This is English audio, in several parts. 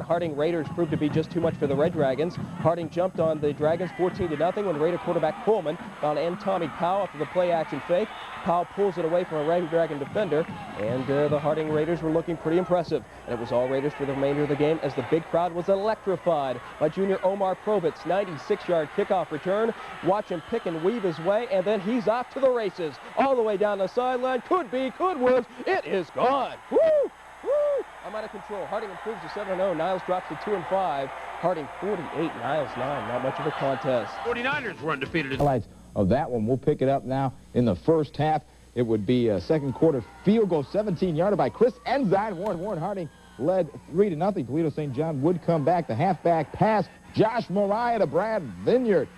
Harding Raiders proved to be just too much for the Red Dragons. Harding jumped on the Dragons 14-0 when Raider quarterback Coleman found Tommy Powell after the play-action fake. Powell pulls it away from a Red Dragon defender, and the Harding Raiders were looking pretty impressive. And it was all Raiders for the remainder of the game as the big crowd was electrified by junior Omar Provitt's 96-yard kickoff return. Watch him pick and weave his way, and then he's off to the races. All the way down the sideline. Could be, could was. It is gone. Woo! Woo! I'm out of control. Harding improves to 7-0. Niles drops to 2-5. Harding 48, Niles 9. Not much of a contest. 49ers were undefeated. Highlights of that one. We'll pick it up now in the first half. It would be a second quarter field goal, 17-yarder by Chris Ensign. Warren Harding led 3-0. Toledo St. John would come back. The halfback pass. Josh Mariah to Brad Vineyard.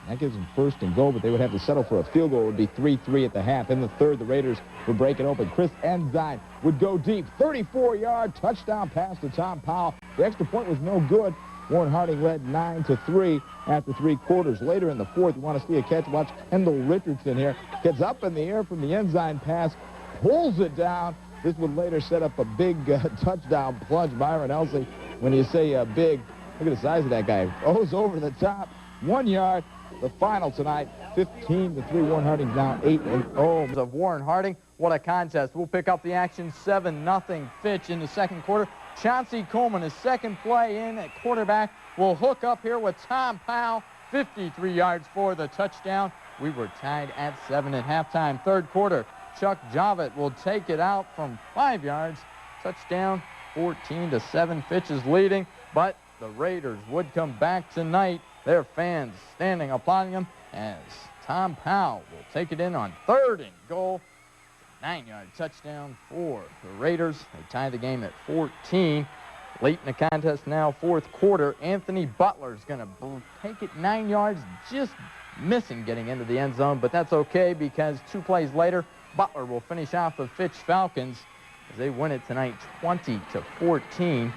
That gives them first and goal, but they would have to settle for a field goal. It would be 3-3 at the half. In the third, the Raiders would break it open. Chris Ensign would go deep. 34-yard touchdown pass to Tom Powell. The extra point was no good. Warren Harding led 9-3 after 3 quarters. Later in the fourth, you want to see a catch. Watch Kendall Richardson here. Gets up in the air from the Ensign pass, pulls it down. This would later set up a big touchdown plunge. Byron Elsey, when you say big, look at the size of that guy. Goes over the top. 1 yard. The final tonight, 15-3. Warren Harding down 8-0. Of Warren Harding, what a contest. We'll pick up the action. 7-0 Fitch in the second quarter. Chauncey Coleman, his second play in at quarterback, will hook up here with Tom Powell. 53 yards for the touchdown. We were tied at 7 at halftime. Third quarter, Chuck Javit will take it out from 5 yards. Touchdown, 14-7. Fitch is leading, but the Raiders would come back tonight. Their fans standing applauding him as Tom Powell will take it in on 3rd and goal. 9-yard touchdown for the Raiders. They tie the game at 14. Late in the contest now, fourth quarter. Anthony Butler's going to take it 9 yards, just missing getting into the end zone, but that's okay because 2 plays later, Butler will finish off the Fitch Falcons as they win it tonight 20-14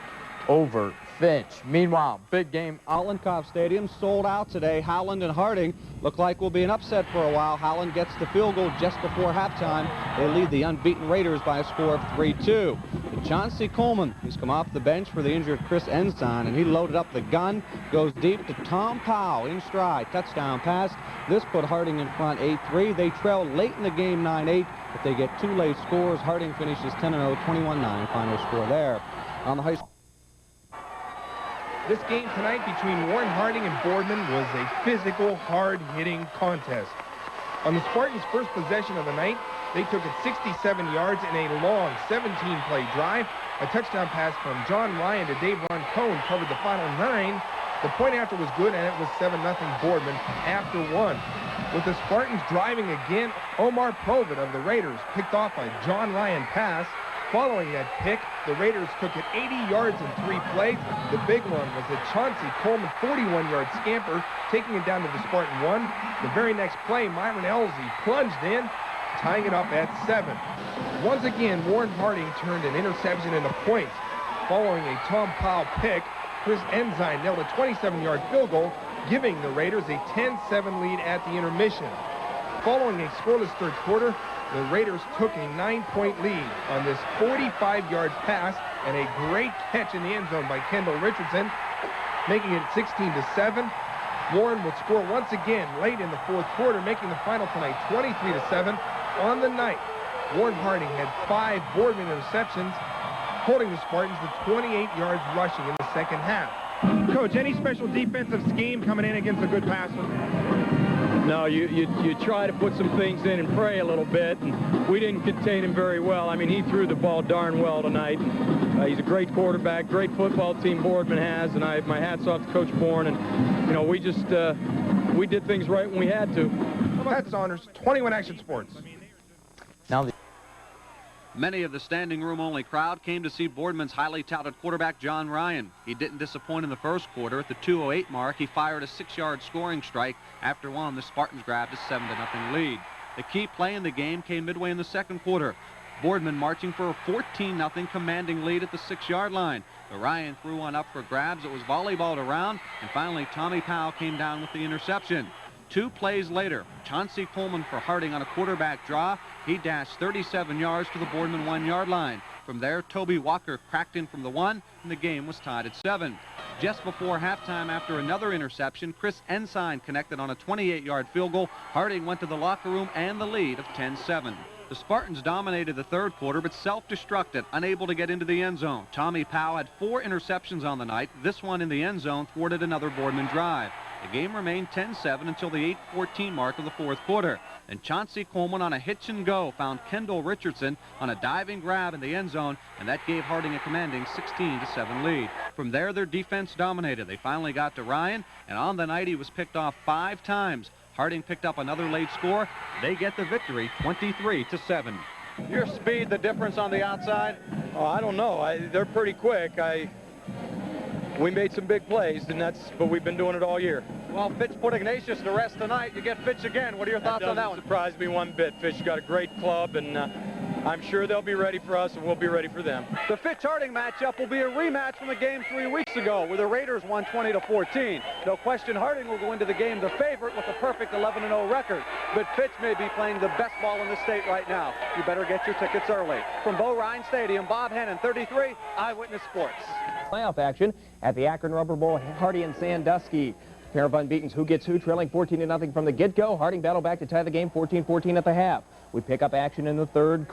over Fitch. Meanwhile, big game. Hollandkoff Stadium sold out today. Howland and Harding look like will be an upset for a while. Howland gets the field goal just before halftime. They lead the unbeaten Raiders by a score of 3-2. Chauncey Coleman, who's come off the bench for the injured Chris Ensign, and he loaded up the gun, goes deep to Tom Powell in stride. Touchdown pass. This put Harding in front 8-3. They trail late in the game 9-8, but they get 2 late scores. Harding finishes 10-0, 21-9 final score there. On the high school. This game tonight between Warren Harding and Boardman was a physical, hard-hitting contest. On the Spartans' first possession of the night, they took it 67 yards in a long 17-play drive. A touchdown pass from John Ryan to Dave Roncone covered the final 9. The point after was good, and it was 7-0 Boardman after 1. With the Spartans driving again, Omar Provitt of the Raiders picked off a John Ryan pass. Following that pick, the Raiders took it 80 yards in 3 plays. The big one was a Chauncey Coleman 41-yard scamper, taking it down to the Spartan 1. The very next play, Myron Elsey plunged in, tying it up at 7. Once again, Warren Harding turned an interception into points. Following a Tom Powell pick, Chris Ensign nailed a 27-yard field goal, giving the Raiders a 10-7 lead at the intermission. Following a scoreless third quarter, the Raiders took a 9-point lead on this 45-yard pass and a great catch in the end zone by Kendall Richardson, making it 16-7. Warren would score once again late in the fourth quarter, making the final tonight 23-7. On the night, Warren Harding had 5 Boardman interceptions, holding the Spartans to 28 yards rushing in the second half. Coach, any special defensive scheme coming in against a good passer? No, you try to put some things in and pray a little bit, and we didn't contain him very well. I mean, he threw the ball darn well tonight. He's a great quarterback, great football team Boardman has, and my hat's off to Coach Bourne. And, you know, we just, we did things right when we had to. That's Saunders, 21 Action Sports. Now Many of the standing room only crowd came to see Boardman's highly touted quarterback John Ryan. He didn't disappoint in the first quarter. At the 2:08 mark, he fired a 6-yard scoring strike. After one, the Spartans grabbed a 7-0 lead. The key play in the game came midway in the second quarter. Boardman marching for a 14-0 commanding lead at the 6-yard line. But Ryan threw one up for grabs. It was volleyballed around, and finally Tommy Powell came down with the interception. 2 plays later, Chauncey Coleman for Harding on a quarterback draw. He dashed 37 yards to the Boardman 1-yard line. From there, Toby Walker cracked in from the 1, and the game was tied at 7. Just before halftime, after another interception, Chris Ensign connected on a 28-yard field goal. Harding went to the locker room and the lead of 10-7. The Spartans dominated the third quarter, but self-destructed, unable to get into the end zone. Tommy Powell had 4 interceptions on the night. This one in the end zone thwarted another Boardman drive. The game remained 10-7 until the 8:14 mark of the fourth quarter. And Chauncey Coleman on a hitch and go found Kendall Richardson on a diving grab in the end zone, and that gave Harding a commanding 16-7 lead. From there, their defense dominated. They finally got to Ryan, and on the night he was picked off 5 times. Harding picked up another late score. They get the victory 23-7. Your speed, the difference on the outside? Oh, I don't know. They're pretty quick. We made some big plays, but we've been doing it all year. Well, Fitch put Ignatius to rest tonight. You get Fitch again. What are your thoughts on that one? Doesn't surprise me one bit. Fitch got a great club, and I'm sure they'll be ready for us, and we'll be ready for them. The Fitch-Harding matchup will be a rematch from the game 3 weeks ago, where the Raiders won 20-14. No question, Harding will go into the game the favorite with a perfect 11-0 record. But Fitch may be playing the best ball in the state right now. You better get your tickets early. From Bo Ryan Stadium, Bob Hannon, 33, Eyewitness Sports. Playoff action at the Akron Rubber Bowl, Harding and Sandusky. Pair of unbeatens, who gets who, trailing 14-0 from the get-go. Harding battled back to tie the game 14-14 at the half. We pick up action in the third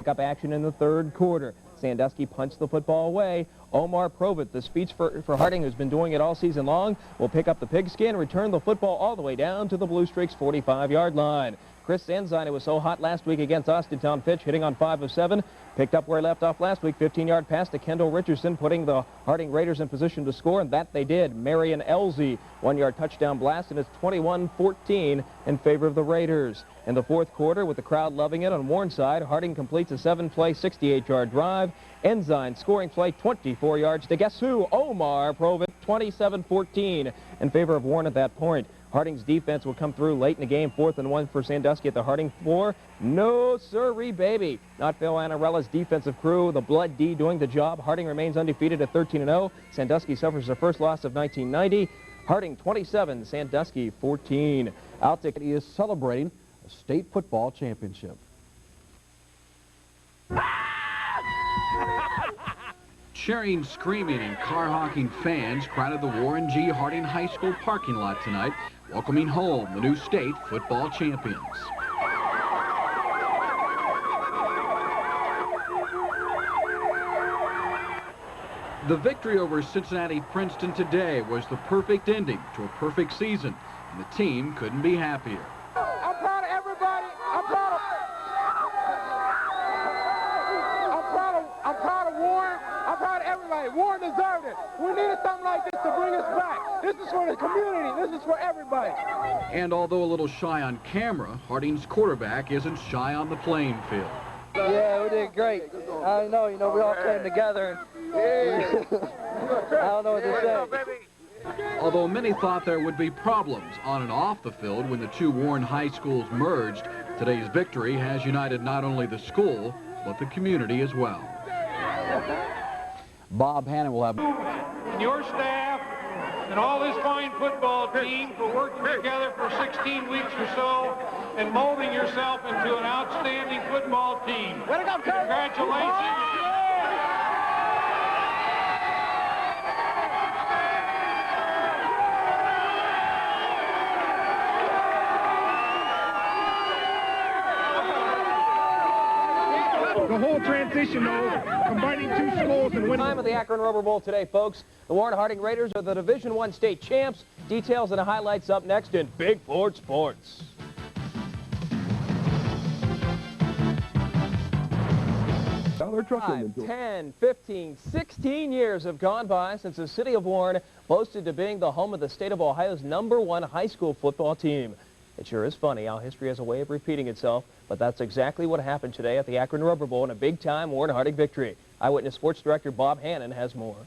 quarter. Sandusky punched the football away. Omar Provitt, the speech for Harding, who's been doing it all season long, will pick up the pigskin, return the football all the way down to the Blue Streaks' 45-yard line. Chris Ensign, it was so hot last week against Austintown Fitch, hitting on 5 of 7. Picked up where he left off last week, 15-yard pass to Kendall Richardson, putting the Harding Raiders in position to score, and that they did. Marion Elzey, 1-yard touchdown blast, and it's 21-14 in favor of the Raiders. In the fourth quarter, with the crowd loving it on Warren's side, Harding completes a 7-play, 68-yard drive. Ensign scoring play, 24 yards to guess who? Omar Provitt, 27-14 in favor of Warren at that point. Harding's defense will come through late in the game, 4th and 1 for Sandusky at the Harding 4. No sirree, baby. Not Phil Anarella's defensive crew, the Blood D doing the job. Harding remains undefeated at 13-0. Sandusky suffers their first loss of 1990. Harding 27, Sandusky 14. He is celebrating a state football championship. Cheering, screaming, and car-honking fans crowded the Warren G. Harding High School parking lot tonight, welcoming home the new state football champions. The victory over Cincinnati Princeton today was the perfect ending to a perfect season, and the team couldn't be happier. I'm proud of everybody. I'm proud of Warren. I'm proud of everybody. Warren deserved it. We needed something like this to bring us back. This is for the community. This is for everybody. And although a little shy on camera, Harding's quarterback isn't shy on the playing field. Yeah, we did great. I know, we all came together. And I don't know what to say. Although many thought there would be problems on and off the field when the two Warren high schools merged, today's victory has united not only the school, but the community as well. Bob Hannon will have... And your staff and all this fine football team for working together for 16 weeks or so and molding yourself into an outstanding football team. Way to go, Coach. Congratulations. The whole transition, though, combining two schools and winning. Time of the Akron Rubber Bowl today, folks. The Warren Harding Raiders are the Division I state champs. Details and highlights up next in Big Ford Sports. 5, 10, 15, 16 years have gone by since the city of Warren boasted to being the home of the state of Ohio's #1 high school football team. It sure is funny how history has a way of repeating itself, but that's exactly what happened today at the Akron Rubber Bowl in a big-time Warren Harding victory. Eyewitness Sports Director Bob Hannon has more.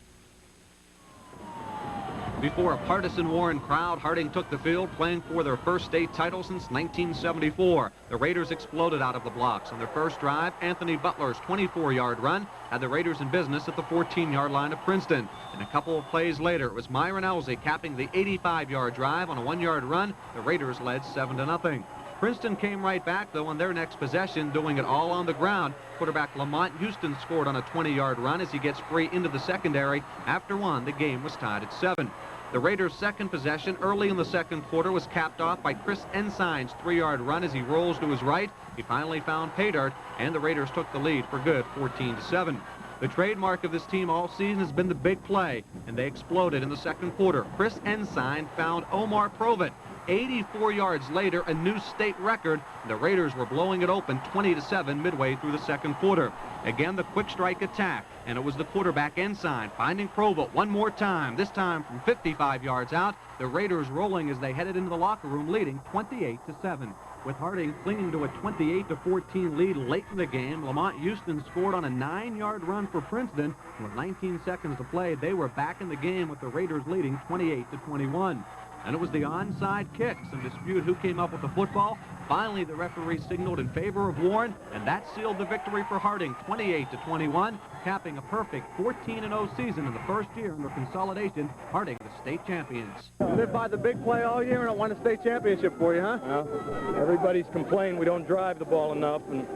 Before a partisan Warren crowd, Harding took the field, playing for their first state title since 1974. The Raiders exploded out of the blocks. On their first drive, Anthony Butler's 24-yard run had the Raiders in business at the 14-yard line of Princeton. And a couple of plays later, it was Myron Elzey capping the 85-yard drive on a 1-yard run. The Raiders led 7-0. Princeton came right back, though, on their next possession, doing it all on the ground. Quarterback Lamont Houston scored on a 20-yard run as he gets free into the secondary. After one, the game was tied at 7. The Raiders' second possession early in the second quarter was capped off by Chris Ensign's 3-yard run as he rolls to his right. He finally found pay dirt, and the Raiders took the lead for good, 14-7. The trademark of this team all season has been the big play, and they exploded in the second quarter. Chris Ensign found Omar Provitt. 84 yards later, a new state record. The Raiders were blowing it open 20-7 midway through the second quarter. Again, the quick strike attack, and it was the quarterback Ensign finding Provitt one more time, this time from 55 yards out. The Raiders rolling as they headed into the locker room, leading 28-7. With Harding clinging to a 28-14 lead late in the game, Lamont Houston scored on a 9-yard run for Princeton. With 19 seconds to play, they were back in the game with the Raiders leading 28-21. And it was the onside kick. Some dispute who came up with the football. Finally, the referee signaled in favor of Warren, and that sealed the victory for Harding, 28-21, capping a perfect 14-0 season in the first year under consolidation. Harding, the state champions. Live by the big play all year and don't won a state championship for you, huh? Well, everybody's complaining we don't drive the ball enough, and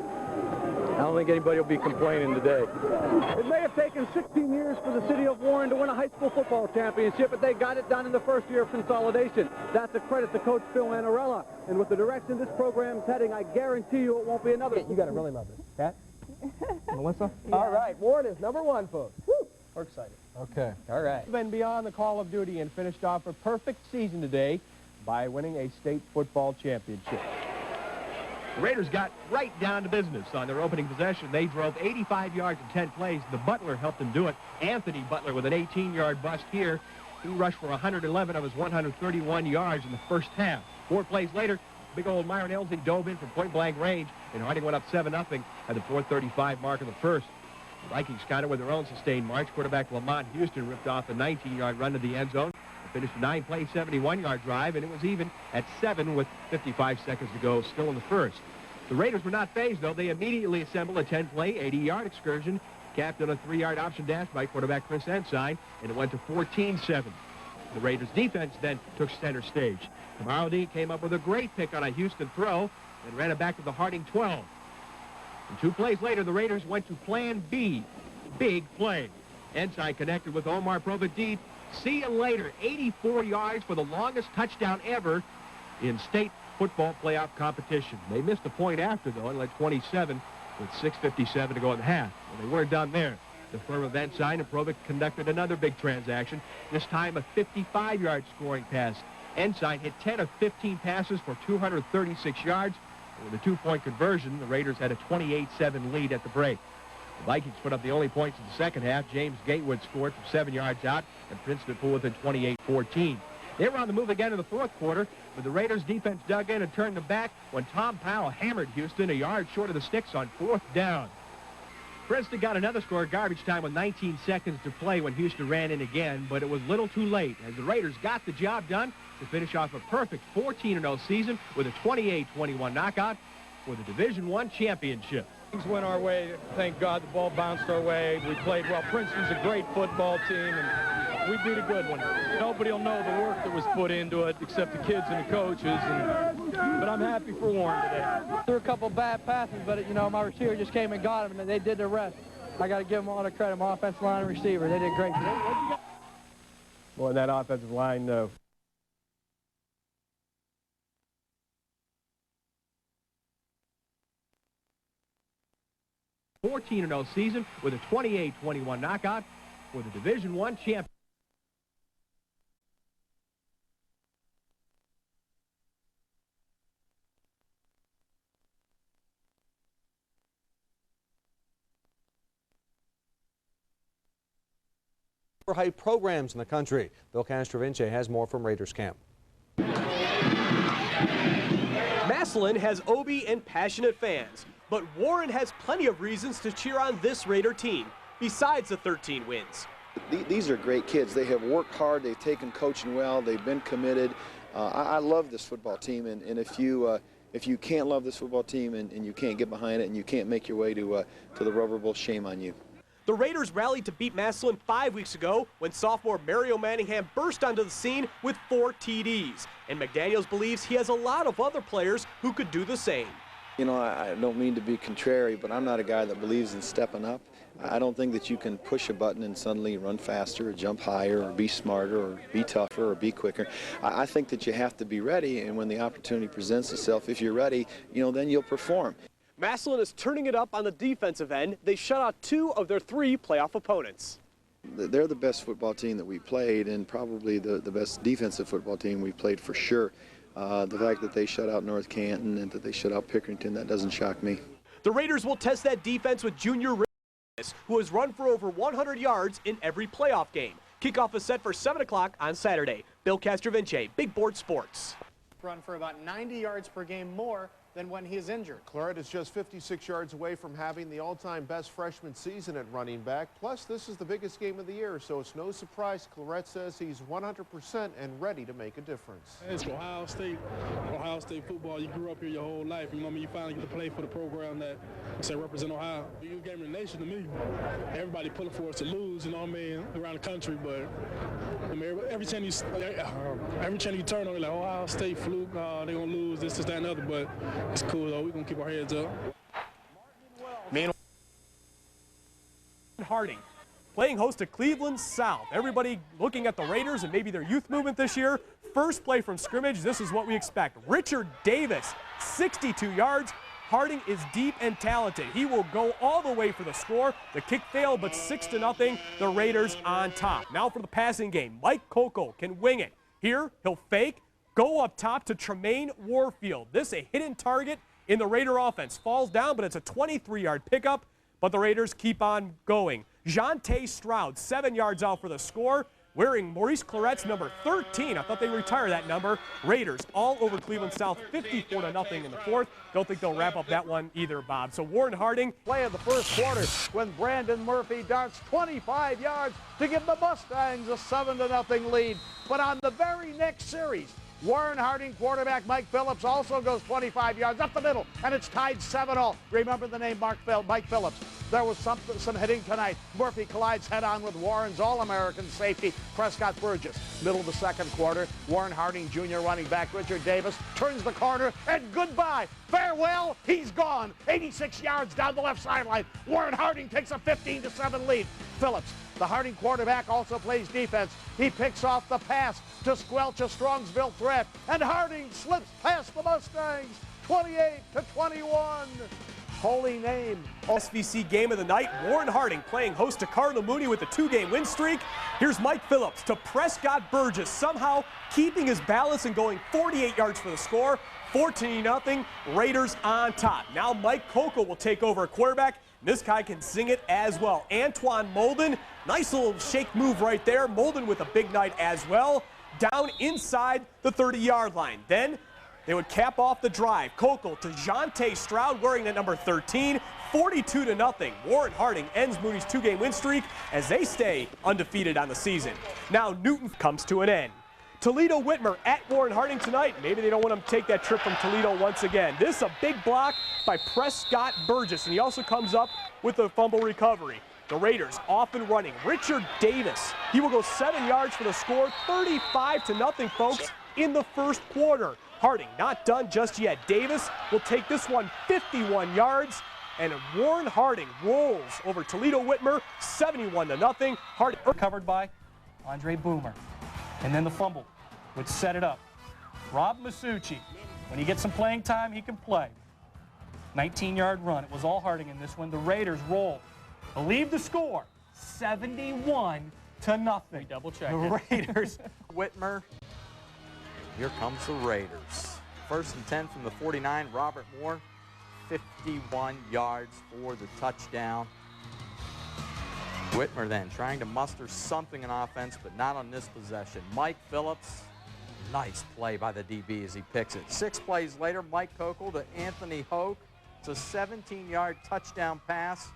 I don't think anybody will be complaining today. It may have taken 16 years for the city of Warren to win a high school football championship, but they got it done in the first year of consolidation. That's a credit to Coach Phil Annarella. And with the direction this program's heading, I guarantee you it won't be another. You got to really love this. Kat? Melissa? Yeah. All right, Warren is #1, folks. Woo! We're excited. Okay. All right. Been beyond the call of duty and finished off a perfect season today by winning a state football championship. The Raiders got right down to business on their opening possession. They drove 85 yards in 10 plays. The Butler helped them do it. Anthony Butler with an 18-yard bust here. He rushed for 111 of his 131 yards in the first half. 4 plays later, big old Myron Elsie dove in from point-blank range, and Harding went up 7-0 at the 4:35 mark of the first. The Vikings countered with their own sustained march. Quarterback Lamont Houston ripped off a 19-yard run to the end zone. Finished a 9-play, 71-yard drive, and it was even at 7 with 55 seconds to go, still in the first. The Raiders were not phased, though. They immediately assembled a 10-play, 80-yard excursion, capped on a 3-yard option dash by quarterback Chris Ensign, and it went to 14-7. The Raiders' defense then took center stage. Kamaro Dean came up with a great pick on a Houston throw and ran it back to the Harding 12. And 2 plays later, the Raiders went to plan B, big play. Ensign connected with Omar Provitt deep. See you later. 84 yards for the longest touchdown ever in state football playoff competition. They missed a point after, though, and led 27 with 6:57 to go in the half. Well, they weren't done there. The firm of Ensign and Provitt conducted another big transaction, this time a 55-yard scoring pass. Ensign hit 10 of 15 passes for 236 yards. With a 2-point conversion, the Raiders had a 28-7 lead at the break. The Vikings put up the only points in the second half. James Gatewood scored from 7 yards out, and Princeton pulled within 28-14. They were on the move again in the fourth quarter, but the Raiders' defense dug in and turned them back when Tom Powell hammered Houston a yard short of the sticks on 4th down. Princeton got another score garbage time with 19 seconds to play when Houston ran in again, but it was little too late as the Raiders got the job done to finish off a perfect 14-0 season with a 28-21 knockout for the Division I championship. Things went our way. Thank God the ball bounced our way. We played well. Princeton's a great football team, and we beat a good one. Nobody will know the work that was put into it except the kids and the coaches, but I'm happy for Warren today. Threw a couple bad passes, but, you know, my receiver just came and got him, and they did the rest. I got to give them all the credit, my offensive line and receiver. They did great. Boy, that offensive line, 14-0 season with a 28-21 knockout for the Division I champion. High programs in the country. Bill Castrovince has more from Raiders camp. Massillon has Obie and passionate fans, but Warren has plenty of reasons to cheer on this Raider team, besides the 13 wins. These are great kids. They have worked hard. They've taken coaching well. They've been committed. I love this football team, and if you can't love this football team and you can't get behind it and you can't make your way to the Rubber Bowl, shame on you. The Raiders rallied to beat Massillon 5 weeks ago when sophomore Mario Manningham burst onto the scene with 4 TDs. And McDaniels believes he has a lot of other players who could do the same. You know, I don't mean to be contrary, but I'm not a guy that believes in stepping up. I don't think that you can push a button and suddenly run faster or jump higher or be smarter or be tougher or be quicker. I think that you have to be ready, and when the opportunity presents itself, if you're ready, you know, then you'll perform. Massillon is turning it up on the defensive end. They shut out 2 of their 3 playoff opponents. They're the best football team that we played, and probably the best defensive football team we played for sure. The fact that they shut out North Canton and that they shut out Pickerington, that doesn't shock me. The Raiders will test that defense with junior who has run for over 100 yards in every playoff game. Kickoff is set for 7 o'clock on Saturday. Bill Castrovince, Big Board Sports. Run for about 90 yards per game more than when he is injured. Claret is just 56 yards away from having the all-time best freshman season at running back. Plus, this is the biggest game of the year, so it's no surprise Claret says he's 100% and ready to make a difference. It's Ohio State football. You grew up here your whole life. You know what I mean? You finally get to play for the program that represent Ohio. You game of the nation to me. Everybody pulling for us to lose, you know what I mean, around the country. But I mean, every time you turn on, you're like Ohio State fluke. They're gonna lose this, that, and other. But it's cool though. We're gonna keep our heads up. Meanwhile, Harding playing host to Cleveland South. Everybody looking at the Raiders and maybe their youth movement this year. First play from scrimmage, this is what we expect. Richard Davis, 62 yards. Harding is deep and talented. He will go all the way for the score. The kick failed, but 6-0, the Raiders on top. Now for the passing game. Mike Coco can wing it. Here, he'll fake, go up top to Tremaine Warfield. This a hidden target in the Raider offense. Falls down, but it's a 23-yard pickup, but the Raiders keep on going. Jonte Stroud, 7 yards out for the score, wearing Maurice Claret's number 13. I thought they retired that number. Raiders all over Cleveland South, 54-0 in the fourth. Don't think they'll wrap up that one either, Bob. So Warren Harding. Play of the first quarter when Brandon Murphy darts 25 yards to give the Mustangs a 7-0 lead. But on the very next series, Warren Harding quarterback Mike Phillips also goes 25 yards up the middle, and it's tied 7-0. Remember the name Mike Phillips. There was some hitting tonight. Murphy collides head-on with Warren's All-American safety, Prescott Burgess. Middle of the second quarter, Warren Harding Jr. running back Richard Davis turns the corner, and goodbye. Farewell, he's gone. 86 yards down the left sideline. Warren Harding takes a 15-7 lead. Phillips, the Harding quarterback, also plays defense. He picks off the pass to squelch a Strongsville threat, and Harding slips past the Mustangs, 28-21. Holy name. SVC game of the night, Warren Harding playing host to Cardinal Mooney with a 2-game win streak. Here's Mike Phillips to Prescott Burgess, somehow keeping his balance and going 48 yards for the score. 14-0, Raiders on top. Now Mike Coco will take over at quarterback. This guy can sing it as well. Antoine Molden, nice little shake move right there. Molden with a big night as well. Down inside the 30-yard line. Then they would cap off the drive. Coco to Jonte Stroud wearing that number 13. 42-0. Warren Harding ends Mooney's 2-game win streak as they stay undefeated on the season. Now Newton comes to an end. Toledo Whitmer at Warren Harding tonight. Maybe they don't want him to take that trip from Toledo once again. This is a big block by Prescott Burgess, and he also comes up with a fumble recovery. The Raiders off and running. Richard Davis, he will go 7 yards for the score, 35-0, folks, in the first quarter. Harding not done just yet. Davis will take this one 51 yards, and Warren Harding rolls over Toledo Whitmer, 71-0. Harding covered by Andre Boomer. And then the fumble would set it up. Rob Masucci, when he gets some playing time, he can play. 19-yard run. It was all Harding in this one. The Raiders roll. Believe the score, 71-0. We double-checked The Raiders. Whitmer. Here comes the Raiders. 1st and 10 from the 49. Robert Moore, 51 yards for the touchdown. Whitmer then trying to muster something in offense, but not on this possession. Mike Phillips, nice play by the DB as he picks it. 6 plays later, Mike Coco to Anthony Hoke. It's a 17-yard touchdown pass.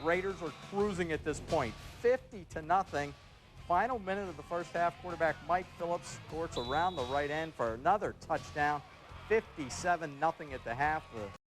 Raiders are cruising at this point, 50-0. Final minute of the first half, quarterback Mike Phillips squirts around the right end for another touchdown, 57-0 at the half.